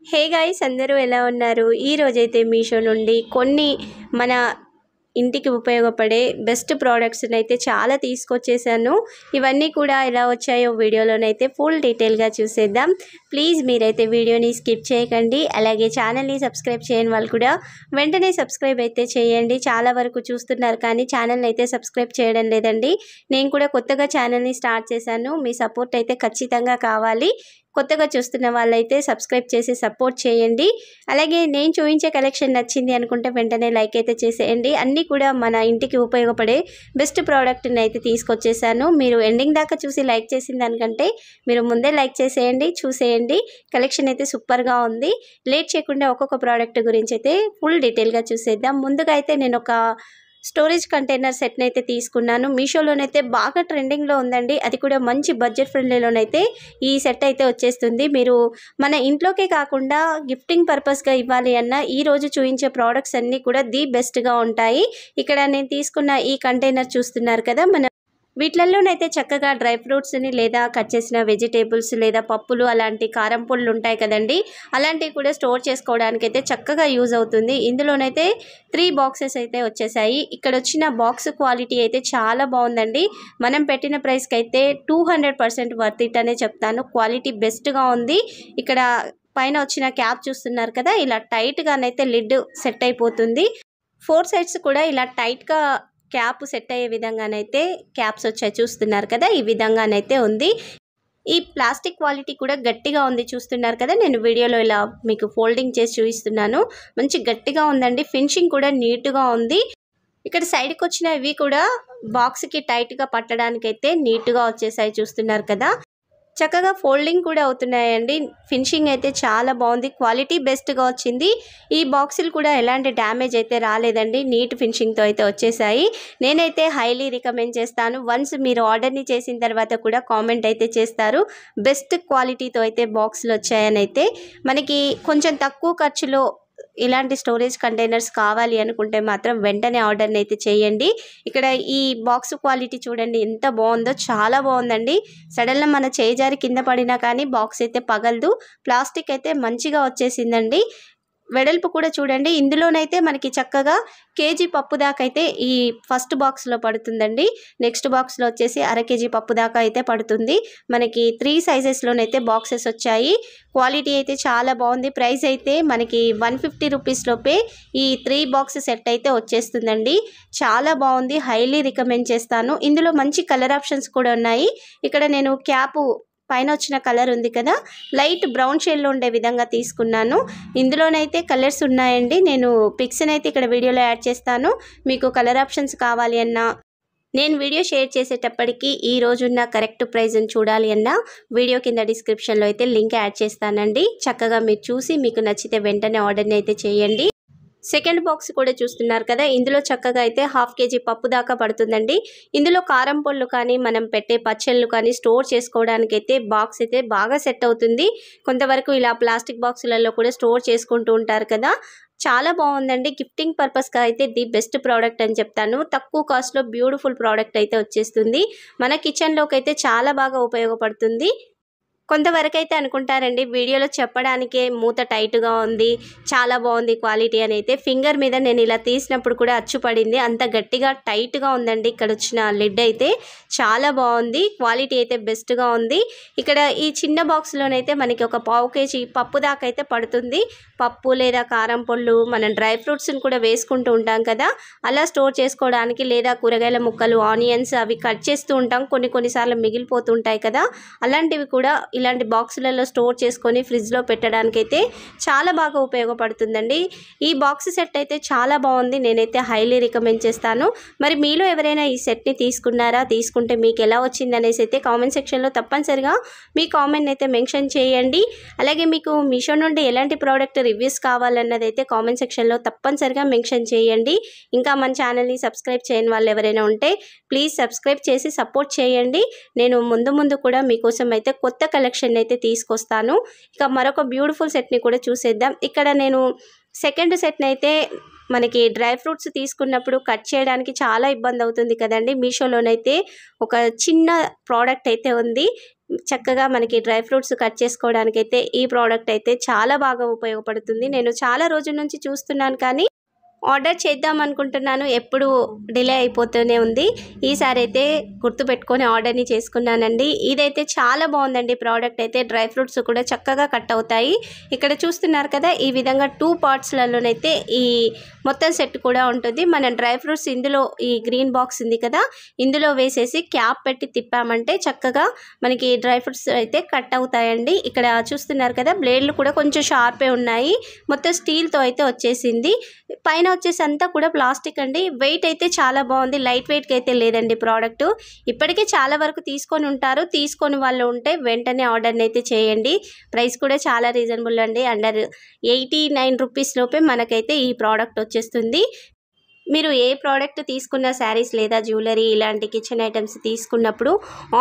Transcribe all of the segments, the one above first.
Hey guys అందరూ ఎలా ఉన్నారు? ఈ రోజైతే మీషో నుండి కొన్ని మన ఇంటికి ఉపయోగపడే బెస్ట్ ప్రోడక్ట్స్ని అయితే చాలా తీసుకొచ్చేసాను. ఇవన్నీ కూడా ఎలా వచ్చాయో వీడియోలోనైతే ఫుల్ డీటెయిల్గా చూసేద్దాం. ప్లీజ్ మీరైతే వీడియోని స్కిప్ చేయకండి. అలాగే ఛానల్ని సబ్స్క్రైబ్ చేయని వాళ్ళు కూడా వెంటనే సబ్స్క్రైబ్ అయితే చేయండి. చాలా వరకు చూస్తున్నారు కానీ ఛానల్ని అయితే సబ్స్క్రైబ్ చేయడం లేదండి. నేను కూడా కొత్తగా ఛానల్ని స్టార్ట్ చేశాను. మీ సపోర్ట్ అయితే ఖచ్చితంగా కావాలి. కొత్తగా చూస్తున్న వాళ్ళైతే సబ్స్క్రైబ్ చేసి సపోర్ట్ చేయండి. అలాగే నేను చూపించే కలెక్షన్ నచ్చింది అనుకుంటే వెంటనే లైక్ అయితే చేసేయండి. అన్నీ కూడా మన ఇంటికి ఉపయోగపడే బెస్ట్ ప్రోడక్ట్ని అయితే తీసుకొచ్చేసాను. మీరు ఎండింగ్ దాకా చూసి లైక్ చేసిన దానికంటే మీరు ముందే లైక్ చేసేయండి, చూసేయండి. కలెక్షన్ అయితే సూపర్గా ఉంది. లేట్ చేయకుండా ఒక్కొక్క ప్రోడక్ట్ గురించి అయితే ఫుల్ డీటెయిల్గా చూసేద్దాం. ముందుగా అయితే నేను ఒక స్టోరేజ్ కంటైనర్ సెట్ని అయితే తీసుకున్నాను. మీషోలోనైతే బాగా ట్రెండింగ్లో ఉందండి. అది కూడా మంచి బడ్జెట్ ఫ్రెండ్లీలోనైతే ఈ సెట్ అయితే వచ్చేస్తుంది. మీరు మన ఇంట్లోకే కాకుండా గిఫ్టింగ్ పర్పస్గా ఇవ్వాలి అన్న ఈరోజు చూపించే ప్రోడక్ట్స్ అన్నీ కూడా ది బెస్ట్గా ఉంటాయి. ఇక్కడ నేను తీసుకున్న ఈ కంటైనర్ చూస్తున్నారు కదా, మన వీటిలలోనైతే చక్కగా డ్రై ఫ్రూట్స్ని లేదా కట్ చేసిన వెజిటేబుల్స్ లేదా పప్పులు అలాంటి కారం పొడులు ఉంటాయి కదండి, అలాంటివి కూడా స్టోర్ చేసుకోవడానికి అయితే చక్కగా యూజ్ అవుతుంది. ఇందులోనైతే 3 బాక్సెస్ అయితే వచ్చేసాయి. ఇక్కడ వచ్చిన బాక్స్ క్వాలిటీ అయితే చాలా బాగుందండి. మనం పెట్టిన ప్రైస్కి అయితే 200% వర్త్ ఇట్ అనే చెప్తాను. క్వాలిటీ బెస్ట్గా ఉంది. ఇక్కడ పైన వచ్చిన క్యాప్ చూస్తున్నారు కదా, ఇలా టైట్గానైతే లిడ్ సెట్ అయిపోతుంది. 4 సైడ్స్ కూడా ఇలా టైట్గా క్యాప్ సెట్ అయ్యే విధంగానైతే క్యాప్స్ వచ్చాయి చూస్తున్నారు కదా, ఈ విధంగానైతే ఉంది. ఈ ప్లాస్టిక్ క్వాలిటీ కూడా గట్టిగా ఉంది చూస్తున్నారు కదా, నేను వీడియోలో ఇలా మీకు ఫోల్డింగ్ చేసి చూపిస్తున్నాను. మంచి గట్టిగా ఉందండి. ఫినిషింగ్ కూడా నీట్గా ఉంది. ఇక్కడ సైడ్కి వచ్చిన ఇవి కూడా బాక్స్కి టైట్గా పట్టడానికైతే నీట్గా వచ్చేసాయి చూస్తున్నారు కదా. చక్కగా ఫోల్డింగ్ కూడా అవుతున్నాయండి. ఫినిషింగ్ అయితే చాలా బాగుంది. క్వాలిటీ బెస్ట్గా వచ్చింది. ఈ బాక్సులు కూడా ఎలాంటి డ్యామేజ్ అయితే రాలేదండి. నీట్ ఫినిషింగ్తో అయితే వచ్చేసాయి. నేనైతే హైలీ రికమెండ్ చేస్తాను. వన్స్ మీరు ఆర్డర్ని చేసిన తర్వాత కూడా కామెంట్ అయితే చేస్తారు. బెస్ట్ క్వాలిటీతో అయితే బాక్సులు వచ్చాయని అయితే. మనకి కొంచెం తక్కువ ఖర్చులో ఇలాంటి స్టోరేజ్ కంటైనర్స్ కావాలి అనుకుంటే మాత్రం వెంటనే ఆర్డర్ని అయితే చేయండి. ఇక్కడ ఈ బాక్స్ క్వాలిటీ చూడండి ఎంత బాగుందో, చాలా బాగుందండి. సడన్గా మన చేయి జారి కింద పడినా కానీ బాక్స్ అయితే పగలదు. ప్లాస్టిక్ అయితే మంచిగా వచ్చేసిందండి. వెడల్పు కూడా చూడండి. ఇందులోనైతే మనకి చక్కగా కేజీ పప్పు దాకా అయితే ఈ ఫస్ట్ బాక్స్లో పడుతుందండి. నెక్స్ట్ బాక్స్లో వచ్చేసి కేజీ పప్పు దాకా అయితే పడుతుంది. మనకి 3 సైజెస్లోనైతే బాక్సెస్ వచ్చాయి. క్వాలిటీ అయితే చాలా బాగుంది. ప్రైస్ అయితే మనకి 150 రూపీస్ లోపే ఈ 3 బాక్స్ సెట్ అయితే వచ్చేస్తుందండి. చాలా బాగుంది. హైలీ రికమెండ్ చేస్తాను. ఇందులో మంచి కలర్ ఆప్షన్స్ కూడా ఉన్నాయి. ఇక్కడ నేను క్యాపు పైన వచ్చిన కలర్ ఉంది కదా, లైట్ బ్రౌన్ షేడ్లో ఉండే విధంగా తీసుకున్నాను. ఇందులోనైతే కలర్స్ ఉన్నాయండి. నేను పిక్స్ని అయితే ఇక్కడ వీడియోలో యాడ్ చేస్తాను. మీకు కలర్ ఆప్షన్స్ కావాలి అన్నా, నేను వీడియో షేర్ చేసేటప్పటికి ఈ రోజున్న కరెక్ట్ ప్రైస్ని చూడాలి అన్నా వీడియో కింద డిస్క్రిప్షన్లో అయితే లింక్ యాడ్ చేస్తానండి. చక్కగా మీరు చూసి మీకు నచ్చితే వెంటనే ఆర్డర్ని అయితే చేయండి. సెకండ్ బాక్స్ కూడా చూస్తున్నారు కదా, ఇందులో చక్కగా అయితే 1/2 కేజీ పప్పు దాకా పడుతుందండి. ఇందులో కారం పొళ్ళు కానీ మనం పెట్టే పచ్చళ్ళు కానీ స్టోర్ చేసుకోవడానికి అయితే బాక్స్ అయితే బాగా సెట్ అవుతుంది. కొంతవరకు ఇలా ప్లాస్టిక్ బాక్సులలో కూడా స్టోర్ చేసుకుంటూ ఉంటారు కదా, చాలా బాగుందండి. గిఫ్టింగ్ పర్పస్గా అయితే ది బెస్ట్ ప్రోడక్ట్ అని చెప్తాను. తక్కువ కాస్ట్లో బ్యూటిఫుల్ ప్రోడక్ట్ అయితే వచ్చేస్తుంది. మన కిచెన్లోకి అయితే చాలా బాగా ఉపయోగపడుతుంది. కొంతవరకు అయితే అనుకుంటారండి వీడియోలో చెప్పడానికే మూత టైట్గా ఉంది, చాలా బాగుంది క్వాలిటీ అని అయితే. ఫింగర్ మీద నేను ఇలా తీసినప్పుడు కూడా అచ్చుపడింది. అంత గట్టిగా టైట్గా ఉందండి. ఇక్కడ వచ్చిన లిడ్ అయితే చాలా బాగుంది. క్వాలిటీ అయితే బెస్ట్గా ఉంది. ఇక్కడ ఈ చిన్న బాక్స్లోనైతే మనకి ఒక 1/2 కేజీ పప్పు దాకా అయితే పడుతుంది. పప్పు లేదా కారం పొళ్ళు, మనం డ్రై ఫ్రూట్స్ని కూడా వేసుకుంటూ ఉంటాం కదా, అలా స్టోర్ చేసుకోవడానికి, లేదా కూరగాయల ముక్కలు, ఆనియన్స్ అవి కట్ చేస్తూ ఉంటాం, కొన్నిసార్లు మిగిలిపోతుంటాయి కదా, అలాంటివి కూడా ఇలాంటి బాక్సులలో స్టోర్ చేసుకొని ఫ్రిడ్జ్లో పెట్టడానికి అయితే చాలా బాగా ఉపయోగపడుతుందండి. ఈ బాక్స్ సెట్ అయితే చాలా బాగుంది. నేనైతే హైలీ రికమెండ్ చేస్తాను. మరి మీలో ఎవరైనా ఈ సెట్ని తీసుకున్నారా, తీసుకుంటే మీకు ఎలా వచ్చింది అనేసి అయితే కామెంట్ సెక్షన్లో తప్పనిసరిగా మీ కామెంట్ని అయితే మెన్షన్ చేయండి. అలాగే మీకు మీషో నుండి ఎలాంటి ప్రోడక్ట్ రివ్యూస్ కావాలన్నది అయితే కామెంట్ సెక్షన్లో తప్పనిసరిగా మెన్షన్ చేయండి. ఇంకా మన ఛానల్ని సబ్స్క్రైబ్ చేయని వాళ్ళు ఎవరైనా ఉంటే ప్లీజ్ సబ్స్క్రైబ్ చేసి సపోర్ట్ చేయండి. నేను ముందు కూడా మీకోసం అయితే కొత్త కలెక్షన్ అయితే తీసుకొస్తాను. ఇక మరొక బ్యూటిఫుల్ సెట్ని కూడా చూసేద్దాం. ఇక్కడ నేను సెకండ్ సెట్ని అయితే మనకి డ్రై ఫ్రూట్స్ తీసుకున్నప్పుడు కట్ చేయడానికి చాలా ఇబ్బంది అవుతుంది కదండి. మీషోలోనైతే ఒక చిన్న ప్రోడక్ట్ అయితే ఉంది. చక్కగా మనకి డ్రై ఫ్రూట్స్ కట్ చేసుకోవడానికైతే ఈ ప్రోడక్ట్ అయితే చాలా బాగా ఉపయోగపడుతుంది. నేను చాలా రోజుల నుంచి చూస్తున్నాను కానీ ఆర్డర్ చేద్దాం అనుకుంటున్నాను, ఎప్పుడు డిలే అయిపోతూనే ఉంది. ఈసారి అయితే గుర్తుపెట్టుకొని ఆర్డర్ని చేసుకున్నానండి. ఇదైతే చాలా బాగుందండి ప్రోడక్ట్ అయితే. డ్రై ఫ్రూట్స్ కూడా చక్కగా కట్ అవుతాయి. ఇక్కడ చూస్తున్నారు కదా, ఈ విధంగా 2 పార్ట్స్లలోనైతే ఈ మొత్తం సెట్ కూడా ఉంటుంది. మనం డ్రై ఫ్రూట్స్ ఇందులో ఈ గ్రీన్ బాక్స్ ఉంది కదా, ఇందులో వేసేసి క్యాప్ పెట్టి తిప్పామంటే చక్కగా మనకి డ్రై ఫ్రూట్స్ అయితే కట్ అవుతాయండి. ఇక్కడ చూస్తున్నారు కదా, బ్లేడ్లు కూడా కొంచెం షార్పే ఉన్నాయి. మొత్తం స్టీల్తో అయితే వచ్చేసింది. పైన వచ్చేసి అంతా కూడా ప్లాస్టిక్ అండి. వెయిట్ అయితే చాలా బాగుంది, లైట్ వెయిట్కి అయితే లేదండి ప్రోడక్ట్. ఇప్పటికే చాలా వరకు తీసుకొని ఉంటారు. తీసుకొని వాళ్ళు ఉంటే వెంటనే ఆర్డర్ని అయితే చేయండి. ప్రైస్ కూడా చాలా రీజనబుల్ అండి. అండర్ 89 రూపీస్ లోపే మనకైతే ఈ ప్రోడక్ట్ వచ్చేస్తుంది. మీరు ఏ ప్రోడక్ట్ తీసుకున్న శారీస్ లేదా జ్యువెలరీ ఇలాంటి కిచెన్ ఐటమ్స్ తీసుకున్నప్పుడు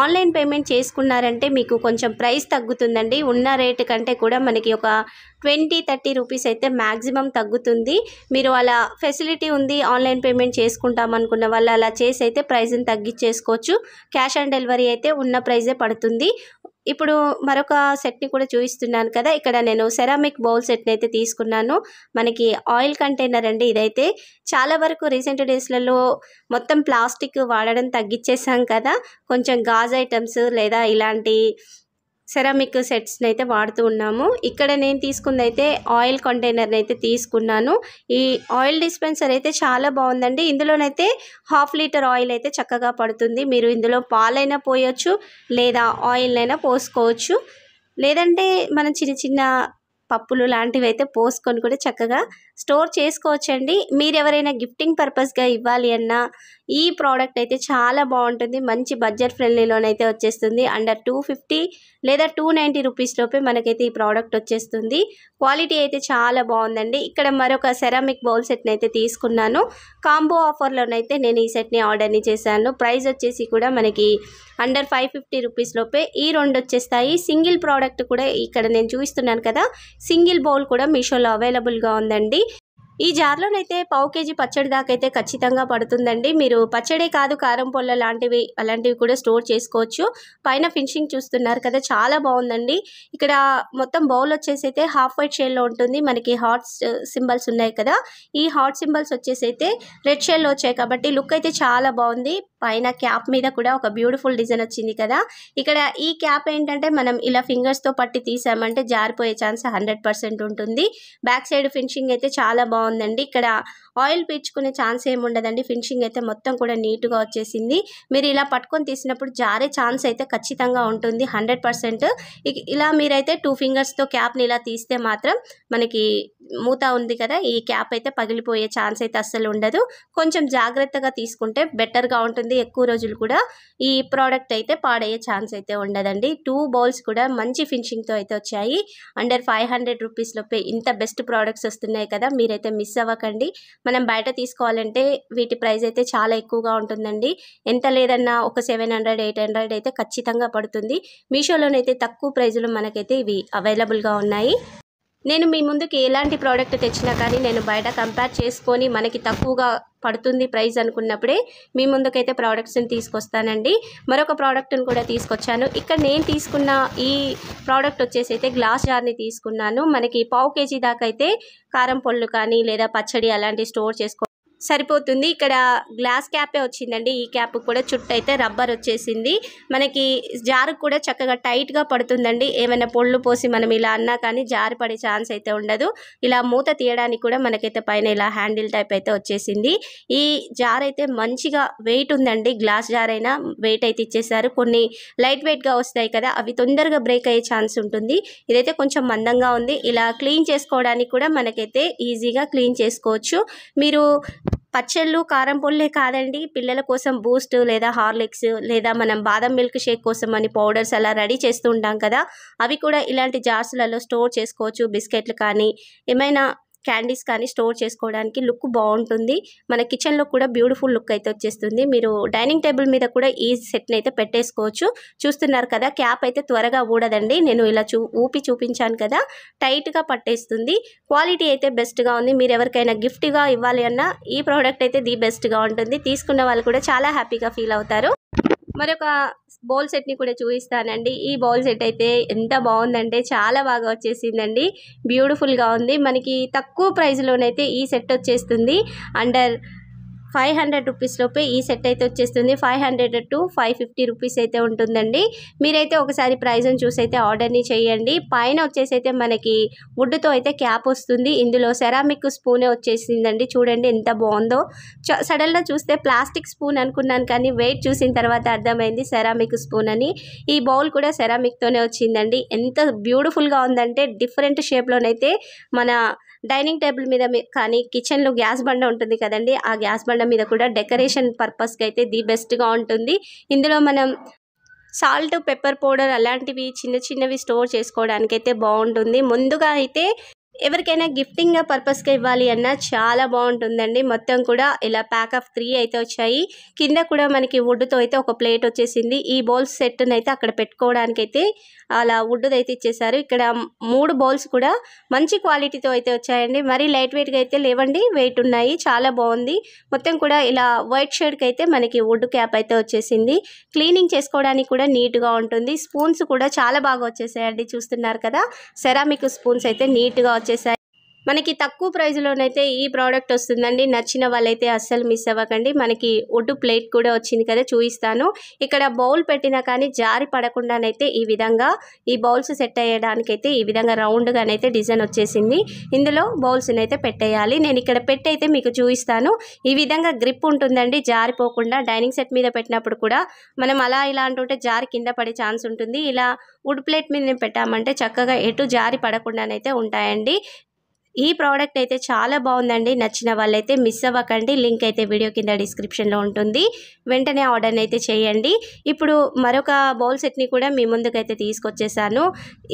ఆన్లైన్ పేమెంట్ చేసుకున్నారంటే మీకు కొంచెం ప్రైస్ తగ్గుతుందండి. ఉన్న రేటు కంటే కూడా మనకి ఒక 20-30 రూపీస్ అయితే మ్యాక్సిమం తగ్గుతుంది. మీరు అలా ఫెసిలిటీ ఉంది, ఆన్లైన్ పేమెంట్ చేసుకుంటాం అనుకున్న వాళ్ళు అలా చేసి అయితే ప్రైస్ని తగ్గించేసుకోవచ్చు. క్యాష్ ఆన్ డెలివరీ అయితే ఉన్న ప్రైజే పడుతుంది. ఇప్పుడు మరొక సెట్ని కూడా చూపిస్తున్నాను కదా, ఇక్కడ నేను సెరామిక్ బౌల్ సెట్ని అయితే తీసుకున్నాను. మనకి ఆయిల్ కంటైనర్ అండి. ఇదైతే చాలా వరకు రీసెంట్ డేస్లలో మొత్తం ప్లాస్టిక్ వాడడం తగ్గించేసాం కదా, కొంచెం గాజు ఐటమ్స్ లేదా ఇలాంటి సెరామిక్ సెట్స్ని అయితే వాడుతూ ఉన్నాము. ఇక్కడ నేను తీసుకుంది అయితే ఆయిల్ కంటైనర్ని అయితే తీసుకున్నాను. ఈ ఆయిల్ డిస్పెన్సర్ అయితే చాలా బాగుందండి. ఇందులోనైతే 1/2 లీటర్ ఆయిల్ అయితే చక్కగా పడుతుంది. మీరు ఇందులో పాలైనా పోయొచ్చు లేదా ఆయిల్ అయినా పోసుకోవచ్చు. లేదంటే మనం చిన్న చిన్న పప్పులు లాంటివి అయితే పోసుకొని కూడా చక్కగా స్టోర్ చేసుకోవచ్చండి. మీరు ఎవరైనా గిఫ్టింగ్ పర్పస్గా ఇవ్వాలి అన్నా ఈ ప్రోడక్ట్ అయితే చాలా బాగుంటుంది. మంచి బడ్జెట్ ఫ్రెండ్లీలోనైతే వచ్చేస్తుంది. అండర్ 250 లేదా 290 రూపీస్ లోపే మనకైతే ఈ ప్రోడక్ట్ వచ్చేస్తుంది. క్వాలిటీ అయితే చాలా బాగుందండి. ఇక్కడ మరొక సెరామిక్ బౌల్ సెట్ని అయితే తీసుకున్నాను. కాంబో ఆఫర్లోనైతే నేను ఈ సెట్ని ఆర్డర్ని చేశాను. ప్రైస్ వచ్చేసి కూడా మనకి అండర్ 550 రూపీస్ లోపే ఈ 2 వచ్చేస్తాయి. సింగిల్ ప్రోడక్ట్ కూడా ఇక్కడ నేను చూపిస్తున్నాను కదా, సింగిల్ బౌల్ కూడా మీషోలో అవైలబుల్గా ఉందండి. ఈ జార్లోనైతే 1/4 కేజీ పచ్చడి దాకా అయితే ఖచ్చితంగా పడుతుందండి. మీరు పచ్చడే కాదు, కారం పొల్ల లాంటివి అలాంటివి కూడా స్టోర్ చేసుకోవచ్చు. పైన ఫినిషింగ్ చూస్తున్నారు కదా, చాలా బాగుందండి. ఇక్కడ మొత్తం బౌల్ వచ్చేసి అయితే హాఫ్ వైట్ షేడ్లో ఉంటుంది. మనకి హార్ట్ సింబల్స్ ఉన్నాయి కదా, ఈ హార్ట్ సింబల్స్ వచ్చేసి అయితే రెడ్ షేడ్లో వచ్చాయి కాబట్టి లుక్ అయితే చాలా బాగుంది. పైన క్యాప్ మీద కూడా ఒక బ్యూటిఫుల్ డిజైన్ వచ్చింది కదా. ఇక్కడ ఈ క్యాప్ ఏంటంటే మనం ఇలా ఫింగర్స్తో పట్టి తీసామంటే జారిపోయే ఛాన్స్ 100% ఉంటుంది. బ్యాక్ సైడ్ ఫినిషింగ్ అయితే చాలా బాగుందండి. ఇక్కడ ఆయిల్ పీల్చుకునే ఛాన్స్ ఏమి ఉండదండి. ఫినిషింగ్ అయితే మొత్తం కూడా నీట్గా వచ్చేసింది. మీరు ఇలా పట్టుకొని తీసినప్పుడు జారే ఛాన్స్ అయితే ఖచ్చితంగా ఉంటుంది 100%. ఇలా మీరైతే 2 ఫింగర్స్తో క్యాప్ని ఇలా తీస్తే మాత్రం మనకి మూత ఉంది కదా, ఈ క్యాప్ అయితే పగిలిపోయే ఛాన్స్ అయితే అస్సలు ఉండదు. కొంచెం జాగ్రత్తగా తీసుకుంటే బెటర్గా ఉంటుంది. ఎక్కువ రోజులు కూడా ఈ ప్రోడక్ట్ అయితే పాడయ్యే ఛాన్స్ అయితే ఉండదండి. 2 బౌల్స్ కూడా మంచి ఫినిషింగ్తో అయితే వచ్చాయి. అండర్ 500 రూపీస్ లోపే ఇంత బెస్ట్ ప్రోడక్ట్స్ వస్తున్నాయి కదా, మీరైతే మిస్ అవ్వకండి. మనం బయట తీసుకోవాలంటే వీటి ప్రైస్ అయితే చాలా ఎక్కువగా ఉంటుందండి. ఎంత లేదన్నా ఒక 700-800 అయితే ఖచ్చితంగా పడుతుంది. మీషోలోనైతే తక్కువ ప్రైజ్లో మనకైతే ఇవి అవైలబుల్గా ఉన్నాయి. నేను మీ ముందుకి ఎలాంటి ప్రోడక్ట్ తెచ్చినా కానీ నేను బయట కంపేర్ చేసుకొని మనకి తక్కువగా పడుతుంది ప్రైస్ అనుకున్నప్పుడే మీ ముందుకైతే ప్రోడక్ట్స్ని తీసుకొస్తానండి. మరొక ప్రోడక్ట్ని కూడా తీసుకొచ్చాను. ఇక్కడ నేను తీసుకున్న ఈ ప్రోడక్ట్ వచ్చేసి అయితే గ్లాస్ జార్ని తీసుకున్నాను. మనకి 1/4 కేజీ దాకా అయితే కారం పొళ్ళు కానీ లేదా పచ్చడి అలాంటివి స్టోర్ చేసుకో సరిపోతుంది. ఇక్కడ గ్లాస్ క్యాపే వచ్చిందండి. ఈ క్యాప్ కూడా చుట్టూ అయితే రబ్బర్ వచ్చేసింది. మనకి జారు కూడా చక్కగా టైట్గా పడుతుందండి. ఏమైనా పొళ్ళు పోసి మనం ఇలా అన్నా కానీ జారి పడే ఛాన్స్ అయితే ఉండదు. ఇలా మూత తీయడానికి కూడా మనకైతే పైన ఇలా హ్యాండిల్ టైప్ అయితే వచ్చేసింది. ఈ జార్ అయితే మంచిగా వెయిట్ ఉందండి. గ్లాస్ జార్ అయినా వెయిట్ అయితే ఇచ్చేసారు. కొన్ని లైట్ వెయిట్గా వస్తాయి కదా, అవి తొందరగా బ్రేక్ అయ్యే ఛాన్స్ ఉంటుంది. ఇదైతే కొంచెం మందంగా ఉంది. ఇలా క్లీన్ చేసుకోవడానికి కూడా మనకైతే ఈజీగా క్లీన్ చేసుకోవచ్చు. మీరు పచ్చళ్ళు కారం పొల్లే కాదండి, పిల్లల కోసం బూస్ట్ లేదా హార్లిక్స్ లేదా మనం బాదం మిల్క్ షేక్ కోసం అని పౌడర్స్ అలా రెడీ చేస్తూ ఉంటాం కదా, అవి కూడా ఇలాంటి జార్స్లలో స్టోర్ చేసుకోవచ్చు. బిస్కెట్లు కానీ ఏమైనా క్యాండీస్ కానీ స్టోర్ చేసుకోవడానికి లుక్ బాగుంటుంది. మన కిచెన్లో కూడా బ్యూటిఫుల్ లుక్ అయితే వచ్చేస్తుంది. మీరు డైనింగ్ టేబుల్ మీద కూడా ఈ సెట్ని అయితే పెట్టేసుకోవచ్చు. చూస్తున్నారు కదా, క్యాప్ అయితే త్వరగా ఊడదండి. నేను ఇలా ఊపి చూపించాను కదా, టైట్గా పట్టేస్తుంది. క్వాలిటీ అయితే బెస్ట్గా ఉంది. మీరు ఎవరికైనా గిఫ్ట్గా ఇవ్వాలి అన్నా ఈ ప్రోడక్ట్ అయితే ది బెస్ట్గా ఉంటుంది. తీసుకున్న వాళ్ళు కూడా చాలా హ్యాపీగా ఫీల్ అవుతారు. మరొక బౌల్ సెట్ని కూడా చూపిస్తానండి. ఈ బౌల్ సెట్ అయితే ఎంత బాగుందంటే చాలా బాగా వచ్చేసిందండి. బ్యూటిఫుల్గా ఉంది. మనకి తక్కువ ప్రైస్లోనైతే ఈ సెట్ వచ్చేస్తుంది. అండర్ 500 రూపీస్ లోపే ఈ సెట్ అయితే వచ్చేస్తుంది. 500 to 550 రూపీస్ అయితే ఉంటుందండి. మీరైతే ఒకసారి ప్రైస్ని చూసి అయితే ఆర్డర్ని చేయండి. పైన వచ్చేసి అయితే మనకి వుడ్తో అయితే క్యాప్ వస్తుంది. ఇందులో సెరామిక్ స్పూనే వచ్చేసిందండి. చూడండి ఎంత బాగుందో. సడన్గా చూస్తే ప్లాస్టిక్ స్పూన్ అనుకున్నాను, కానీ వెయిట్ చూసిన తర్వాత అర్థమైంది సెరామిక్ స్పూన్ అని. ఈ బౌల్ కూడా సెరామిక్తోనే వచ్చిందండి. ఎంత బ్యూటిఫుల్గా ఉందంటే డిఫరెంట్ షేప్లోనైతే మన డైనింగ్ టేబుల్ మీద కానీ కిచెన్లో గ్యాస్ బండ ఉంటుంది కదండి, ఆ గ్యాస్ బండ మీద కూడా డెకరేషన్ పర్పస్కి అయితే ది బెస్ట్గా ఉంటుంది. ఇందులో మనం సాల్ట్, పెప్పర్ పౌడర్ అలాంటివి చిన్నవి స్టోర్ చేసుకోవడానికి అయితే బాగుంటుంది. ముందుగా అయితే ఎవరికైనా గిఫ్టింగ్ పర్పస్గా ఇవ్వాలి అన్నా చాలా బాగుంటుందండి. మొత్తం కూడా ఇలా ప్యాక్ ఆఫ్ 3 అయితే వచ్చాయి. కింద కూడా మనకి వుడ్తో అయితే ఒక ప్లేట్ వచ్చేసింది. ఈ బౌల్స్ సెట్ని అయితే అక్కడ పెట్టుకోవడానికి అయితే అలా వుడ్ది అయితే ఇచ్చేసారు. ఇక్కడ 3 బౌల్స్ కూడా మంచి క్వాలిటీతో అయితే వచ్చాయండి. మరీ లైట్ వెయిట్గా అయితే లేవండి, వెయిట్ ఉన్నాయి. చాలా బాగుంది. మొత్తం కూడా ఇలా వైట్ షేడ్కి అయితే మనకి వుడ్ క్యాప్ అయితే వచ్చేసింది. క్లీనింగ్ చేసుకోవడానికి కూడా నీట్గా ఉంటుంది. స్పూన్స్ కూడా చాలా బాగా వచ్చేసాయండి. చూస్తున్నారు కదా, సెరామిక్ స్పూన్స్ అయితే నీట్గా వచ్చేసాయి. మనకి తక్కువ ప్రైస్లోనైతే ఈ ప్రోడక్ట్ వస్తుందండి. నచ్చిన వాళ్ళైతే అస్సలు మిస్ అవ్వకండి. మనకి వుడ్ ప్లేట్ కూడా వచ్చింది కదా, చూపిస్తాను. ఇక్కడ బౌల్ పెట్టినా కానీ జారి పడకుండానైతే ఈ విధంగా ఈ బౌల్స్ సెట్ అయ్యడానికైతే ఈ విధంగా రౌండ్గానైతే డిజైన్ వచ్చేసింది. ఇందులో బౌల్స్ని అయితే పెట్టేయాలి. నేను ఇక్కడ పెట్టయితే మీకు చూపిస్తాను. ఈ విధంగా గ్రిప్ ఉంటుందండి, జారిపోకుండా. డైనింగ్ సెట్ మీద పెట్టినప్పుడు కూడా మనం అలా ఇలా అంటుంటే జారి కింద పడే ఛాన్స్ ఉంటుంది. ఇలా వుడ్ ప్లేట్ మీద పెట్టామంటే చక్కగా ఎటు జారి పడకుండానైతే ఉంటాయండి. ఈ ప్రోడక్ట్ అయితే చాలా బాగుందండి. నచ్చిన వాళ్ళైతే మిస్ అవ్వకండి. లింక్ అయితే వీడియో కింద డిస్క్రిప్షన్లో ఉంటుంది. వెంటనే ఆర్డర్ని అయితే చేయండి. ఇప్పుడు మరొక బౌల్ సెట్ని కూడా మీ ముందుకైతే తీసుకొచ్చేసాను.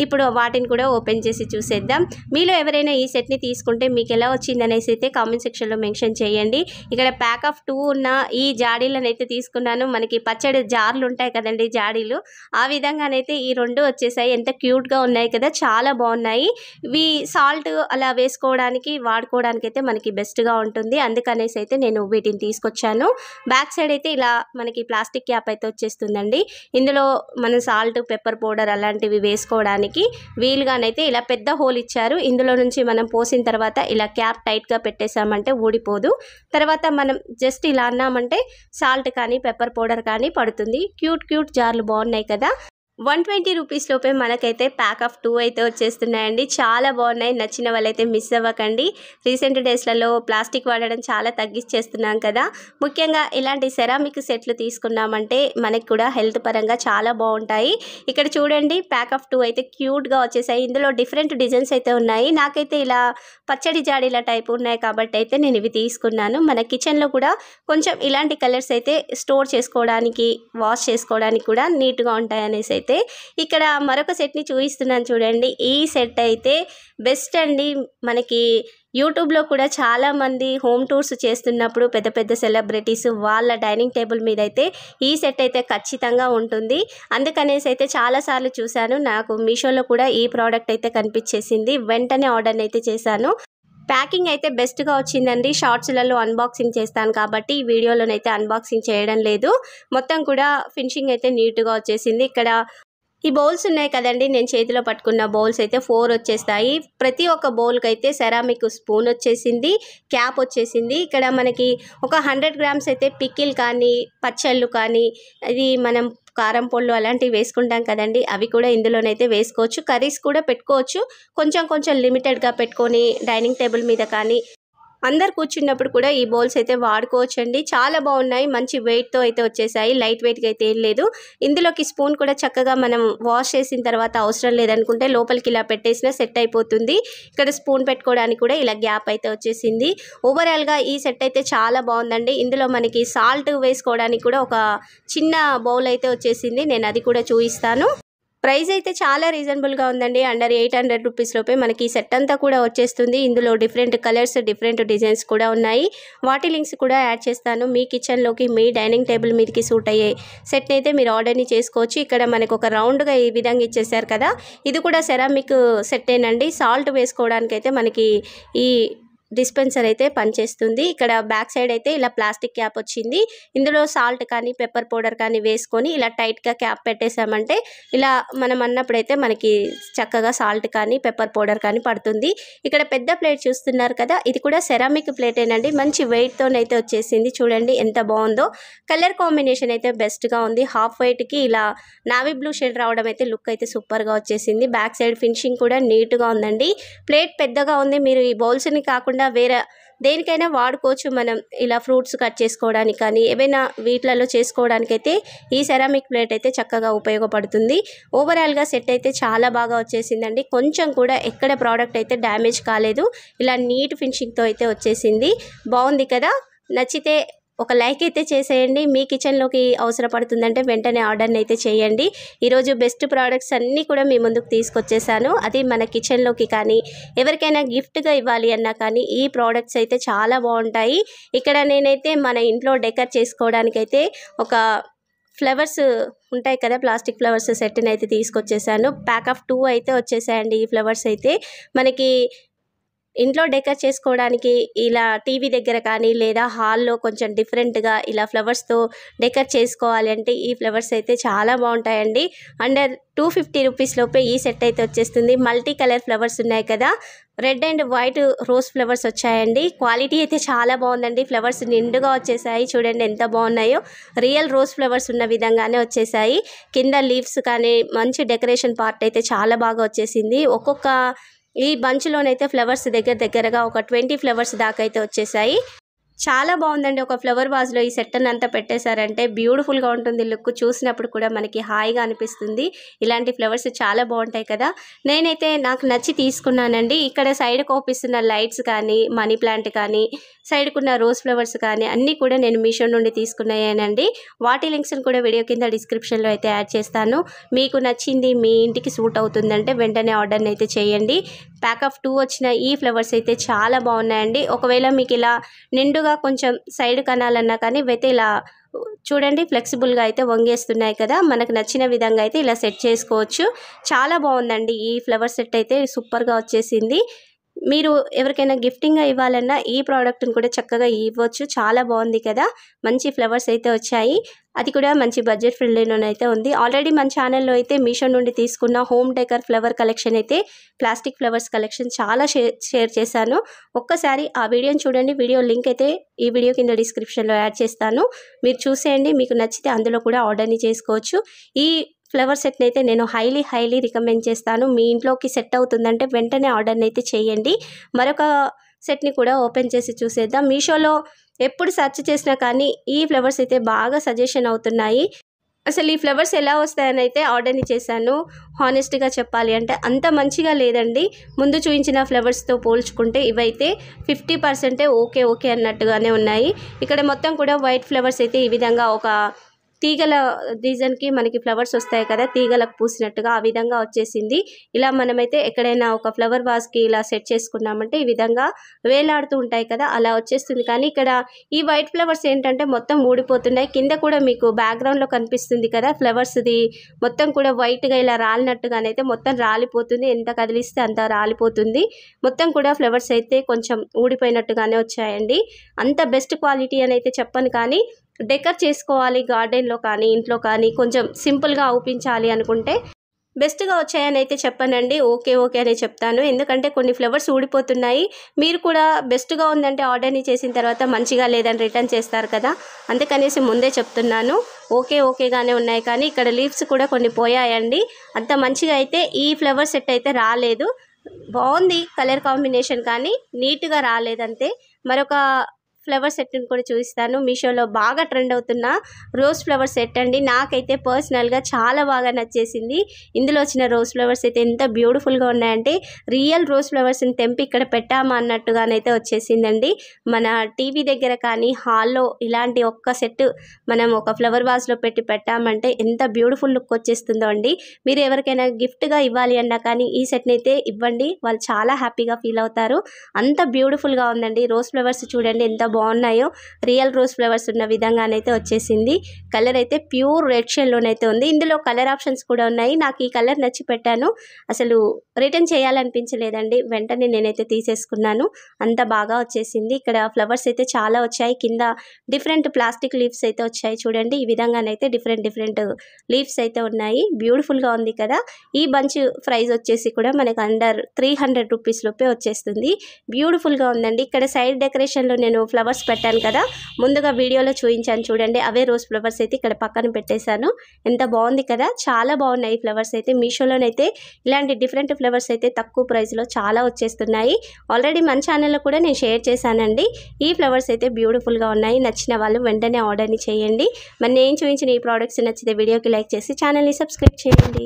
ఇప్పుడు వాటిని కూడా ఓపెన్ చేసి చూసేద్దాం. మీలో ఎవరైనా ఈ సెట్ని తీసుకుంటే మీకు ఎలా వచ్చిందనేసి అయితే కామెంట్ సెక్షన్లో మెన్షన్ చేయండి. ఇక్కడ ప్యాక్ ఆఫ్ 2 ఉన్న ఈ జాడీలను అయితే తీసుకున్నాను. మనకి పచ్చడి జార్లు ఉంటాయి కదండి, జాడీలు, ఆ విధంగానైతే ఈ 2 వచ్చేసాయి. ఎంత క్యూట్గా ఉన్నాయి కదా, చాలా బాగున్నాయి. ఇవి సాల్ట్ అలా వేసుకోవడానికి వాడుకోవడానికి అయితే మనకి బెస్ట్గా ఉంటుంది. అందుకనేసి అయితే నేను వీటిని తీసుకొచ్చాను. బ్యాక్ సైడ్ అయితే ఇలా మనకి ప్లాస్టిక్ క్యాప్ అయితే వచ్చేస్తుందండి. ఇందులో మనం సాల్ట్, పెప్పర్ పౌడర్ అలాంటివి వేసుకోవడానికి వీలుగానైతే ఇలా పెద్ద హోల్ ఇచ్చారు. ఇందులో నుంచి మనం పోసిన తర్వాత ఇలా క్యాప్ టైట్గా పెట్టేసామంటే ఊడిపోదు. తర్వాత మనం జస్ట్ ఇలా అన్నామంటే సాల్ట్ కానీ పెప్పర్ పౌడర్ కానీ పడుతుంది. క్యూట్ జార్లు బాగున్నాయి కదా. 120 రూపీస్ లోపే మనకైతే ప్యాక్ ఆఫ్ 2 అయితే వచ్చేస్తున్నాయండి. చాలా బాగున్నాయి. నచ్చిన వాళ్ళైతే మిస్ అవ్వకండి. రీసెంట్ డేస్లలో ప్లాస్టిక్ వాడడం చాలా తగ్గించేస్తున్నాం కదా. ముఖ్యంగా ఇలాంటి సెరామిక్ సెట్లు తీసుకున్నామంటే మనకి కూడా హెల్త్ పరంగా చాలా బాగుంటాయి. ఇక్కడ చూడండి, ప్యాక్ ఆఫ్ 2 అయితే క్యూట్గా వచ్చేసాయి. ఇందులో డిఫరెంట్ డిజైన్స్ అయితే ఉన్నాయి. నాకైతే ఇలా పచ్చడి జాడీల టైప్ ఉన్నాయి కాబట్టి అయితే నేను ఇవి తీసుకున్నాను. మన కిచెన్లో కూడా కొంచెం ఇలాంటి కలర్స్ అయితే స్టోర్ చేసుకోవడానికి, వాష్ చేసుకోవడానికి కూడా నీట్గా ఉంటాయి అనేసి అయితే ఇక్కడ మరొక సెట్ని చూపిస్తున్నాను చూడండి. ఈ సెట్ అయితే బెస్ట్ అండి. మనకి యూట్యూబ్లో కూడా చాలామంది హోమ్ టూర్స్ చేస్తున్నప్పుడు పెద్ద సెలబ్రిటీస్ వాళ్ళ డైనింగ్ టేబుల్ మీద అయితే ఈ సెట్ అయితే ఖచ్చితంగా ఉంటుంది. అందుకనేసి అయితే చాలాసార్లు చూశాను. నాకు మీషోలో కూడా ఈ ప్రోడక్ట్ అయితే కనిపించేసింది. వెంటనే ఆర్డర్ అయితే చేశాను. ప్యాకింగ్ అయితే బెస్ట్గా వచ్చిందండి. షార్ట్స్లలో అన్బాక్సింగ్ చేస్తాను కాబట్టి ఈ వీడియోలోనైతే అన్బాక్సింగ్ చేయడం లేదు. మొత్తం కూడా ఫినిషింగ్ అయితే నీట్గా వచ్చేసింది. ఇక్కడ ఈ బౌల్స్ ఉన్నాయి కదండి, నేను చేతిలో పట్టుకున్న బౌల్స్ అయితే 4 వచ్చేస్తాయి. ప్రతి ఒక్క బౌల్కి అయితే సెరామిక్ స్పూన్ వచ్చేసింది, క్యాప్ వచ్చేసింది. ఇక్కడ మనకి ఒక 100 గ్రామ్స్ అయితే పికిల్ కానీ, పచ్చళ్ళు కానీ, అది మనం కారం పొళ్ళు అలాంటివి వేసుకుంటాం కదండి, అవి కూడా ఇందులోనైతే వేసుకోవచ్చు. కర్రీస్ కూడా పెట్టుకోవచ్చు. కొంచెం లిమిటెడ్గా పెట్టుకొని డైనింగ్ టేబుల్ మీద కానీ అందరు కూర్చున్నప్పుడు కూడా ఈ బౌల్స్ అయితే వాడుకోవచ్చండి. చాలా బాగున్నాయి. మంచి వెయిట్తో అయితే వచ్చేసాయి. లైట్ వెయిట్గా అయితే ఏం లేదు. ఇందులోకి స్పూన్ కూడా చక్కగా మనం వాష్ చేసిన తర్వాత అవసరం లేదనుకుంటే లోపలికి ఇలా పెట్టేసినా సెట్ అయిపోతుంది. ఇక్కడ స్పూన్ పెట్టుకోవడానికి కూడా ఇలా గ్యాప్ అయితే వచ్చేసింది. ఓవరాల్గా ఈ సెట్ అయితే చాలా బాగుందండి. ఇందులో మనకి సాల్ట్ వేసుకోవడానికి కూడా ఒక చిన్న బౌల్ అయితే వచ్చేసింది. నేను అది కూడా చూపిస్తాను. ప్రైస్ అయితే చాలా రీజనబుల్గా ఉందండి. అండర్ 800 రూపీస్ లోపే మనకి ఈ సెట్ అంతా కూడా వచ్చేస్తుంది. ఇందులో డిఫరెంట్ కలర్స్, డిఫరెంట్ డిజైన్స్ కూడా ఉన్నాయి. వాటి లింక్స్ కూడా యాడ్ చేస్తాను. మీ కిచెన్లోకి, మీ డైనింగ్ టేబుల్ మీదకి సూట్ అయ్యే సెట్ని అయితే మీరు ఆర్డర్ని చేసుకోవచ్చు. ఇక్కడ మనకు ఒక రౌండ్గా ఈ విధంగా ఇచ్చేసారు కదా, ఇది కూడా సెరామిక్ సెట్టేనండి. సాల్ట్ వేసుకోవడానికి అయితే మనకి ఈ డిస్పెన్సర్ అయితే పనిచేస్తుంది. ఇక్కడ బ్యాక్ సైడ్ అయితే ఇలా ప్లాస్టిక్ క్యాప్ వచ్చింది. ఇందులో సాల్ట్ కానీ పెప్పర్ పౌడర్ కానీ వేసుకొని ఇలా టైట్గా క్యాప్ పెట్టేసామంటే ఇలా మనం అన్నప్పుడైతే మనకి చక్కగా సాల్ట్ కానీ పెప్పర్ పౌడర్ కానీ పడుతుంది. ఇక్కడ పెద్ద ప్లేట్ చూస్తున్నారు కదా, ఇది కూడా సెరామిక్ ప్లేటేనండి. మంచి వెయిట్తోనైతే వచ్చేసింది. చూడండి ఎంత బాగుందో. కలర్ కాంబినేషన్ అయితే బెస్ట్గా ఉంది. హాఫ్ వైట్కి ఇలా నావీ బ్లూ షేడ్ రావడం అయితే లుక్ అయితే సూపర్గా వచ్చేసింది. బ్యాక్ సైడ్ ఫినిషింగ్ కూడా నీట్గా ఉందండి. ప్లేట్ పెద్దగా ఉంది. మీరు ఈ బౌల్స్ని కాకుండా వేరే దేనికైనా వాడుకోవచ్చు. మనం ఇలా ఫ్రూట్స్ కట్ చేసుకోవడానికి కానీ ఏవైనా వీటిలలో చేసుకోవడానికైతే ఈ సెరామిక్ ప్లేట్ అయితే చక్కగా ఉపయోగపడుతుంది. ఓవరాల్గా సెట్ అయితే చాలా బాగా వచ్చేసిందండి. కొంచెం కూడా ఎక్కడ ప్రోడక్ట్ అయితే డ్యామేజ్ కాలేదు. ఇలా నీట్ ఫినిషింగ్తో అయితే వచ్చేసింది. బాగుంది కదా. నచ్చితే ఒక లైక్ అయితే చేసేయండి. మీ కిచెన్లోకి అవసరపడుతుందంటే వెంటనే ఆర్డర్ని అయితే చేయండి. ఈరోజు బెస్ట్ ప్రోడక్ట్స్ అన్నీ కూడా మీ ముందుకు తీసుకొచ్చేసాను. అది మన కిచెన్లోకి కానీ ఎవరికైనా గిఫ్ట్గా ఇవ్వాలి అన్నా కానీ ఈ ప్రోడక్ట్స్ అయితే చాలా బాగుంటాయి. ఇక్కడ నేనైతే మన ఇంట్లో డెకర్ చేసుకోవడానికైతే ఒక ఫ్లవర్స్ ఉంటాయి కదా, ప్లాస్టిక్ ఫ్లవర్స్ సెట్ని అయితే తీసుకొచ్చేసాను. ప్యాక్ ఆఫ్ 2 అయితే వచ్చేసాయండి. ఈ ఫ్లవర్స్ అయితే మనకి ఇంట్లో డెకర్ చేసుకోవడానికి ఇలా టీవీ దగ్గర కానీ లేదా హాల్లో కొంచెం డిఫరెంట్గా ఇలా ఫ్లవర్స్తో డెకర్ చేసుకోవాలి అంటే ఈ ఫ్లవర్స్ అయితే చాలా బాగుంటాయండి. అండర్ 250 రూపీస్ లోపే ఈ సెట్ అయితే వచ్చేస్తుంది. మల్టీ కలర్ ఫ్లవర్స్ ఉన్నాయి కదా, red and white rose flowers వచ్చాయండి. క్వాలిటీ అయితే చాలా బాగుందండి. ఫ్లవర్స్ నిండుగా వచ్చేసాయి. చూడండి ఎంత బాగున్నాయో. రియల్ రోజ్ ఫ్లవర్స్ ఉన్న విధంగానే వచ్చేసాయి. కింద లీవ్స్ కానీ మంచి డెకరేషన్ పార్ట్ అయితే చాలా బాగా వచ్చేసింది. ఒక్కొక్క ఈ బంచ్లోనైతే ఫ్లవర్స్ దగ్గరగా ఒక 20 ఫ్లవర్స్ దాకా అయితే వచ్చేసాయి. చాలా బాగుందండి. ఒక ఫ్లవర్ వాజ్లో ఈ సెట్ని అంతా పెట్టేశారంటే బ్యూటిఫుల్గా ఉంటుంది. లుక్ చూసినప్పుడు కూడా మనకి హాయిగా అనిపిస్తుంది. ఇలాంటి ఫ్లవర్స్ చాలా బాగుంటాయి కదా. నేనైతే నాకు నచ్చి తీసుకున్నానండి. ఇక్కడ సైడ్ కోపిస్తున్న లైట్స్ కానీ మనీ ప్లాంట్ కానీ సైడ్కున్న రోజ్ ఫ్లవర్స్ కానీ అన్నీ కూడా నేను మీషో నుండి తీసుకున్నాయేనండి. వాటి లింక్స్ని కూడా వీడియో కింద డిస్క్రిప్షన్లో అయితే యాడ్ చేస్తాను. మీకు నచ్చింది మీ ఇంటికి సూట్ అవుతుందంటే వెంటనే ఆర్డర్ని అయితే చేయండి. ప్యాక్ ఆఫ్ 2 వచ్చిన ఈ ఫ్లవర్స్ అయితే చాలా బాగున్నాయండి. ఒకవేళ మీకు ఇలా నిండుగా కొంచెం సైడ్ కనాలన్నా కానీ ఇవైతే ఇలా చూడండి ఫ్లెక్సిబుల్గా అయితే వంగేస్తున్నాయి కదా. మనకు నచ్చిన విధంగా అయితే ఇలా సెట్ చేసుకోవచ్చు. చాలా బాగుందండి. ఈ ఫ్లవర్ సెట్ అయితే సూపర్గా వచ్చేసింది. మీరు ఎవరికైనా గిఫ్టింగ్గా ఇవ్వాలన్నా ఈ ప్రోడక్ట్ని కూడా చక్కగా ఇవ్వచ్చు. చాలా బాగుంది కదా. మంచి ఫ్లవర్స్ అయితే వచ్చాయి. అది కూడా మంచి బడ్జెట్ ఫ్రెండ్లీలోనైతే ఉంది. ఆల్రెడీ మన ఛానల్లో అయితే మీషో నుండి తీసుకున్న హోమ్ డెకర్ ఫ్లవర్ కలెక్షన్ అయితే ప్లాస్టిక్ ఫ్లవర్స్ కలెక్షన్ చాలా షేర్ చేశాను. ఒక్కసారి ఆ వీడియోని చూడండి. వీడియో లింక్ అయితే ఈ వీడియో కింద డిస్క్రిప్షన్లో యాడ్ చేస్తాను. మీరు చూసేయండి. మీకు నచ్చితే అందులో కూడా ఆర్డర్ని చేసుకోవచ్చు. ఈ ఫ్లవర్ సెట్ని అయితే నేను హైలీ రికమెండ్ చేస్తాను. మీ ఇంట్లోకి సెట్ అవుతుందంటే వెంటనే ఆర్డర్ని అయితే చేయండి. మరొక సెట్ని కూడా ఓపెన్ చేసి చూసేద్దాం. మీషోలో ఎప్పుడు సెర్చ్ చేసినా కానీ ఈ ఫ్లవర్స్ అయితే బాగా సజెషన్ అవుతున్నాయి. అసలు ఈ ఫ్లవర్స్ ఎలా వస్తాయని అయితే ఆర్డర్ని చేశాను. హానెస్ట్గా చెప్పాలి అంటే అంత మంచిగా లేదండి. ముందు చూపించిన ఫ్లవర్స్తో పోల్చుకుంటే ఇవైతే 50% ఓకే అన్నట్టుగానే ఉన్నాయి. ఇక్కడ మొత్తం కూడా వైట్ ఫ్లవర్స్ అయితే ఈ విధంగా ఒక తీగల డిజైన్కి మనకి ఫ్లవర్స్ వస్తాయి కదా, తీగలకు పూసినట్టుగా ఆ విధంగా వచ్చేసింది. ఇలా మనమైతే ఎక్కడైనా ఒక ఫ్లవర్ వాజ్కి ఇలా సెట్ చేసుకున్నామంటే ఈ విధంగా వేలాడుతూ ఉంటాయి కదా, అలా వచ్చేస్తుంది. కానీ ఇక్కడ ఈ వైట్ ఫ్లవర్స్ ఏంటంటే మొత్తం ఊడిపోతున్నాయి. కింద కూడా మీకు బ్యాక్గ్రౌండ్లో కనిపిస్తుంది కదా ఫ్లవర్స్ది మొత్తం కూడా వైట్గా ఇలా రాలినట్టుగానైతే మొత్తం రాలిపోతుంది. ఎంత కదిలిస్తే అంత రాలిపోతుంది. మొత్తం కూడా ఫ్లవర్స్ అయితే కొంచెం ఊడిపోయినట్టుగానే వచ్చాయండి. అంత బెస్ట్ క్వాలిటీ అని అయితే చెప్పను, కానీ డెకర్ చేసుకోవాలి గార్డెన్లో కానీ ఇంట్లో కానీ కొంచెం సింపుల్గా అవుపించాలి అనుకుంటే బెస్ట్గా వచ్చాయని అయితే చెప్పానండి. ఓకే అనే చెప్తాను. ఎందుకంటే కొన్ని ఫ్లవర్స్ ఊడిపోతున్నాయి. మీరు కూడా బెస్ట్గా ఉందంటే ఆర్డర్ని చేసిన తర్వాత మంచిగా లేదని రిటర్న్ చేస్తారు కదా, అందుకనేసి ముందే చెప్తున్నాను. ఓకేగానే ఉన్నాయి. కానీ ఇక్కడ లీవ్స్ కూడా కొన్ని పోయాయండి. అంత మంచిగా అయితే ఈ ఫ్లవర్ సెట్ అయితే రాలేదు. బాగుంది కలర్ కాంబినేషన్, కానీ నీట్గా రాలేదంతే. మరొక ఫ్లవర్ సెట్ని కూడా చూపిస్తాను. మీషోలో బాగా ట్రెండ్ అవుతున్న రోజ్ ఫ్లవర్ సెట్ అండి. నాకైతే పర్సనల్గా చాలా బాగా నచ్చేసింది. ఇందులో వచ్చిన రోజ్ ఫ్లవర్స్ అయితే ఎంత బ్యూటిఫుల్గా ఉన్నాయంటే రియల్ రోజ్ ఫ్లవర్స్ని తెంపి ఇక్కడ పెట్టామా అన్నట్టుగానైతే వచ్చేసిందండి. మన టీవీ దగ్గర కానీ హాల్లో ఇలాంటి ఒక్క సెట్ మనం ఒక ఫ్లవర్ వాజ్లో పెట్టి పెట్టామంటే ఎంత బ్యూటిఫుల్ లుక్ వచ్చేస్తుందో అండి. మీరు ఎవరికైనా గిఫ్ట్గా ఇవ్వాలి అన్నా కానీ ఈ సెట్ని అయితే ఇవ్వండి, వాళ్ళు చాలా హ్యాపీగా ఫీల్ అవుతారు. అంత బ్యూటిఫుల్గా ఉందండి. రోజ్ ఫ్లవర్స్ చూడండి ఎంత బాగున్నాయో రియల్ రోజ్ ఫ్లవర్స్ ఉన్న విధంగానైతే వచ్చేసింది. కలర్ అయితే ప్యూర్ రెడ్ షేడ్లోనైతే ఉంది. ఇందులో కలర్ ఆప్షన్స్ కూడా ఉన్నాయి. నాకు ఈ కలర్ నచ్చి పెట్టాను. అసలు రిటర్న్ చేయాలనిపించలేదండి. వెంటనే నేనైతే తీసేసుకున్నాను. అంత బాగా వచ్చేసింది. ఇక్కడ ఫ్లవర్స్ అయితే చాలా వచ్చాయి. కింద డిఫరెంట్ ప్లాస్టిక్ లీవ్స్ అయితే వచ్చాయి చూడండి. ఈ విధంగానైతే డిఫరెంట్ లీవ్స్ అయితే ఉన్నాయి. బ్యూటిఫుల్గా ఉంది కదా. ఈ బంచ్ ప్రైస్ వచ్చేసి కూడా మనకు అండర్ 300 రూపీస్ లోపే వచ్చేస్తుంది. బ్యూటిఫుల్గా ఉందండి. ఇక్కడ సైడ్ డెకరేషన్లో నేను ఫ్లవర్స్ పెట్టాను కదా, ముందుగా వీడియోలో చూపించాను చూడండి. అవే రోజ్ ఫ్లవర్స్ అయితే ఇక్కడ పక్కన పెట్టేశాను. ఎంత బాగుంది కదా, చాలా బాగున్నాయి ఫ్లవర్స్ అయితే. మీషోలోనైతే ఇలాంటి డిఫరెంట్ ఫ్లవర్స్ అయితే తక్కువ ప్రైస్లో చాలా వచ్చేస్తున్నాయి. ఆల్రెడీ మన ఛానల్లో కూడా నేను షేర్ చేశానండి. ఈ ఫ్లవర్స్ అయితే బ్యూటిఫుల్గా ఉన్నాయి. నచ్చిన వాళ్ళు వెంటనే ఆర్డర్ని చేయండి. మరి నేను చూపించిన ఈ ప్రోడక్ట్స్ నచ్చితే వీడియోకి లైక్ చేసి ఛానల్ని సబ్స్క్రైబ్ చేయండి.